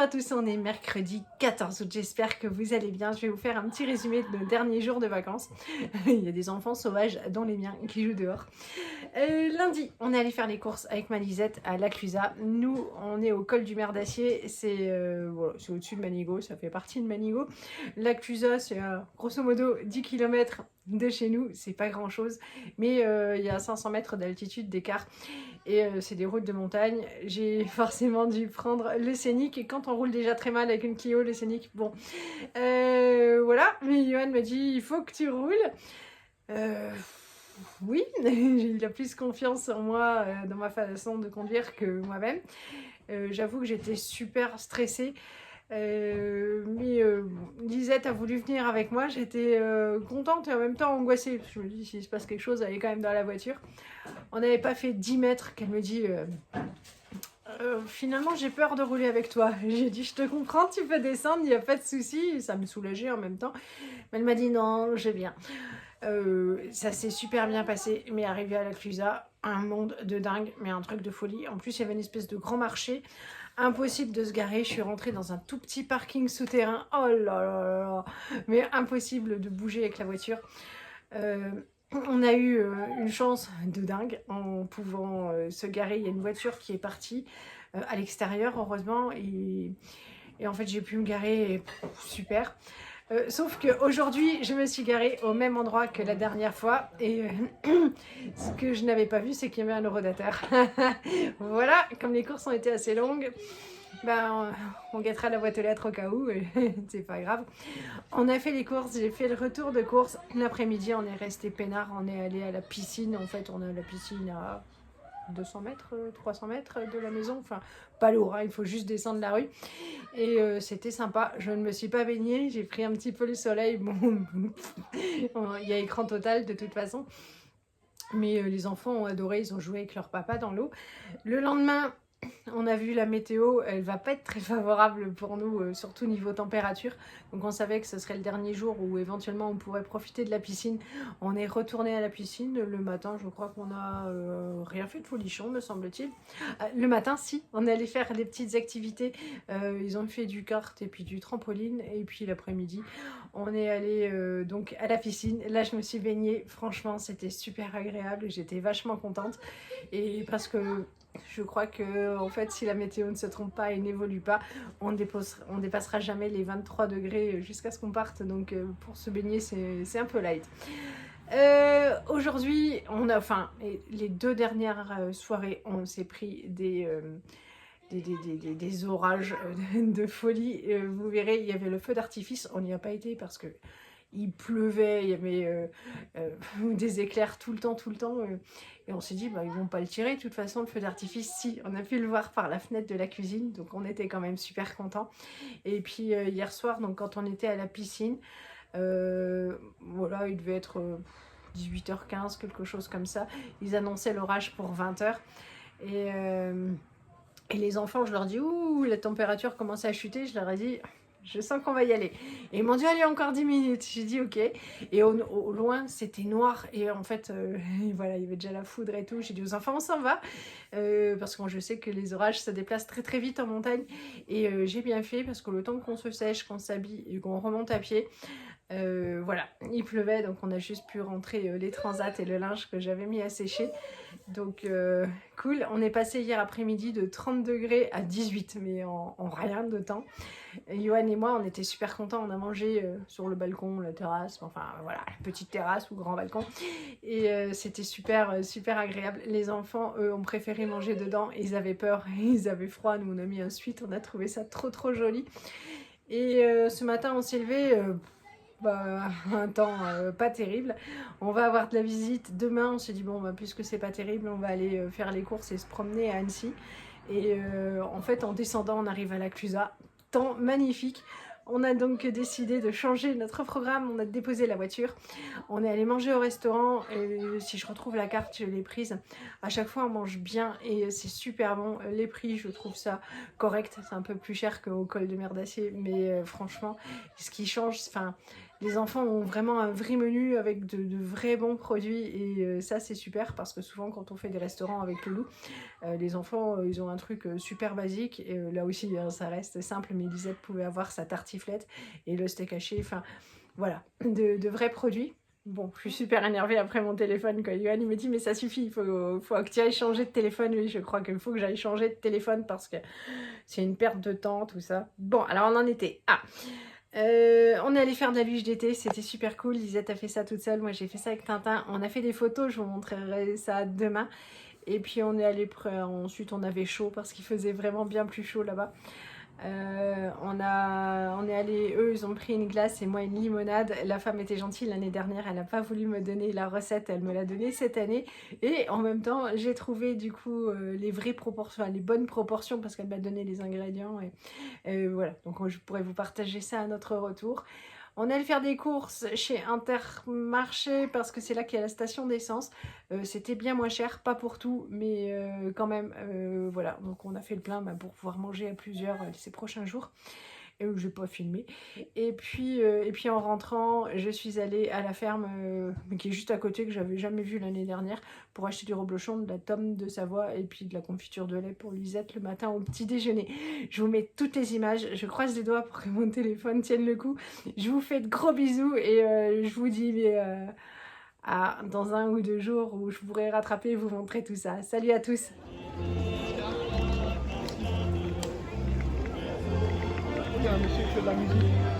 à tous, on est mercredi 14 août, j'espère que vous allez bien. Je vais vous faire un petit résumé de nos derniers jours de vacances. Il y a des enfants sauvages, dont les miens, qui jouent dehors. Lundi, on est allé faire les courses avec ma Lisette à La Clusaz. Nous, on est au col du Mer d'Acier, c'est voilà, au-dessus de Manigo, ça fait partie de Manigo. La Clusaz, c'est grosso modo 10 km de chez nous, c'est pas grand chose, mais il y a 500 mètres d'altitude d'écart. Et c'est des routes de montagne. J'ai forcément dû prendre le scénic. Et quand on roule déjà très mal avec une Clio, le scénic, bon. Voilà. Mais Johan me dit, il faut que tu roules. Oui, il a plus confiance en moi dans ma façon de conduire que moi-même. J'avoue que j'étais super stressée. Lisette a voulu venir avec moi, j'étais contente et en même temps angoissée. Je me dis, s'il se passe quelque chose, elle est quand même dans la voiture. On n'avait pas fait 10 mètres qu'elle me dit finalement j'ai peur de rouler avec toi. J'ai dit je te comprends, tu peux descendre, il n'y a pas de souci. Ça me soulageait en même temps. Mais elle m'a dit non, j'ai bien. Ça s'est super bien passé, mais arrivé à la Clusaz, un monde de dingue, mais un truc de folie. En plus, il y avait une espèce de grand marché. Impossible de se garer, je suis rentrée dans un tout petit parking souterrain. Oh là là là là. Mais impossible de bouger avec la voiture. On a eu une chance de dingue en pouvant se garer. Il y a une voiture qui est partie à l'extérieur, heureusement. Et en fait, j'ai pu me garer. Et, super. Sauf qu'aujourd'hui, je me suis garée au même endroit que la dernière fois. Et ce que je n'avais pas vu, c'est qu'il y avait un eurodateur. Voilà, comme les courses ont été assez longues, ben, on guettera la boîte aux lettres au cas où. C'est pas grave. On a fait les courses, j'ai fait le retour de course. L'après-midi, on est resté peinard, on est allé à la piscine. En fait, on a la piscine à 200 mètres, 300 mètres de la maison. Enfin, pas lourd, hein, il faut juste descendre la rue. Et c'était sympa. Je ne me suis pas baignée, j'ai pris un petit peu le soleil. Bon, il y a écran total de toute façon. Mais les enfants ont adoré, ils ont joué avec leur papa dans l'eau. Le lendemain, on a vu la météo, elle va pas être très favorable pour nous, surtout niveau température. Donc on savait que ce serait le dernier jour où éventuellement on pourrait profiter de la piscine. On est retourné à la piscine le matin, je crois qu'on a rien fait de folichon, me semble-t-il. Le matin, si, on est allé faire des petites activités. Ils ont fait du kart et puis du trampoline. Et puis l'après-midi, on est allé donc à la piscine. Là, je me suis baignée. Franchement, c'était super agréable. J'étais vachement contente. Et parce que je crois que en fait, si la météo ne se trompe pas et n'évolue pas, on dépassera jamais les 23 degrés jusqu'à ce qu'on parte. Donc pour se baigner, c'est un peu light. Aujourd'hui, on a, enfin, les 2 dernières soirées, on s'est pris des orages de folie. Vous verrez, il y avait le feu d'artifice. On n'y a pas été parce que il pleuvait, il y avait des éclairs tout le temps. Et on s'est dit, bah, ils vont pas le tirer. De toute façon, le feu d'artifice, si, on a pu le voir par la fenêtre de la cuisine. Donc, on était quand même super contents. Et puis, hier soir, donc, quand on était à la piscine, voilà, il devait être 18h15, quelque chose comme ça. Ils annonçaient l'orage pour 20h. Et les enfants, je leur dis, ouh, la température commence à chuter. Je leur ai dit, je sens qu'on va y aller. Et ils m'ont dit, allez, encore 10 minutes. J'ai dit, ok. Et au loin, c'était noir. Et en fait, voilà, il y avait déjà la foudre et tout. J'ai dit aux enfants, on s'en va. Parce que je sais que les orages se déplacent très très vite en montagne. Et j'ai bien fait parce que le temps qu'on se sèche, qu'on s'habille et qu'on remonte à pied, voilà, il pleuvait. Donc on a juste pu rentrer les transats et le linge que j'avais mis à sécher. Donc cool, on est passé hier après-midi de 30 degrés à 18, mais en rien de temps. Et Johan et moi, on était super contents, on a mangé sur le balcon, la terrasse, enfin voilà, petite terrasse ou grand balcon. Et c'était super, super agréable. Les enfants, eux, ont préféré manger dedans, ils avaient peur, ils avaient froid, nous on a mis un sweat, on a trouvé ça trop trop joli. Et ce matin, on s'est levé... Bah, un temps pas terrible. On va avoir de la visite demain. On s'est dit bon, bah, puisque c'est pas terrible, on va aller faire les courses et se promener à Annecy. Et en fait, en descendant, on arrive à la Clusaz. Temps magnifique. On a donc décidé de changer notre programme. On a déposé la voiture. On est allé manger au restaurant. Et si je retrouve la carte, je l'ai prise. À chaque fois, on mange bien et c'est super bon. Les prix, je trouve ça correct. C'est un peu plus cher qu'au col de Mer d'Acier, mais franchement, ce qui change, enfin, Les enfants ont vraiment un vrai menu avec de vrais bons produits et ça c'est super parce que souvent quand on fait des restaurants avec Loulou, les enfants ils ont un truc super basique et là aussi hein, ça reste simple mais Lisette pouvait avoir sa tartiflette et le steak haché, enfin voilà, de vrais produits. Bon, je suis super énervée après mon téléphone quand Yoann il me dit mais ça suffit, il faut que tu ailles changer de téléphone. Oui, je crois qu'il faut que j'aille changer de téléphone parce que c'est une perte de temps tout ça. Bon, alors on en était on est allé faire de la luge d'été, c'était super cool. Lisette a fait ça toute seule, moi j'ai fait ça avec Tintin. On a fait des photos, je vous montrerai ça demain. Et puis on est allé, ensuite on avait chaud parce qu'il faisait vraiment bien plus chaud là-bas. On est allé, eux ils ont pris une glace et moi une limonade. La femme était gentille l'année dernière, elle n'a pas voulu me donner la recette, elle me l'a donnée cette année. Et en même temps j'ai trouvé du coup les vraies proportions, les bonnes proportions parce qu'elle m'a donné les ingrédients. Et voilà, donc je pourrais vous partager ça à notre retour. On allait faire des courses chez Intermarché parce que c'est là qu'il y a la station d'essence. C'était bien moins cher, pas pour tout, mais quand même, voilà. Donc on a fait le plein pour pouvoir manger à plusieurs ces prochains jours. Et je n'ai pas filmé. Et puis en rentrant, je suis allée à la ferme qui est juste à côté, que j'avais jamais vue l'année dernière, pour acheter du reblochon, de la tome de Savoie et puis de la confiture de lait pour Lisette le matin au petit déjeuner. Je vous mets toutes les images, je croise les doigts pour que mon téléphone tienne le coup. Je vous fais de gros bisous et je vous dis dans 1 ou 2 jours où je pourrai rattraper et vous montrer tout ça. Salut à tous! Il y a un monsieur qui fait de la musique.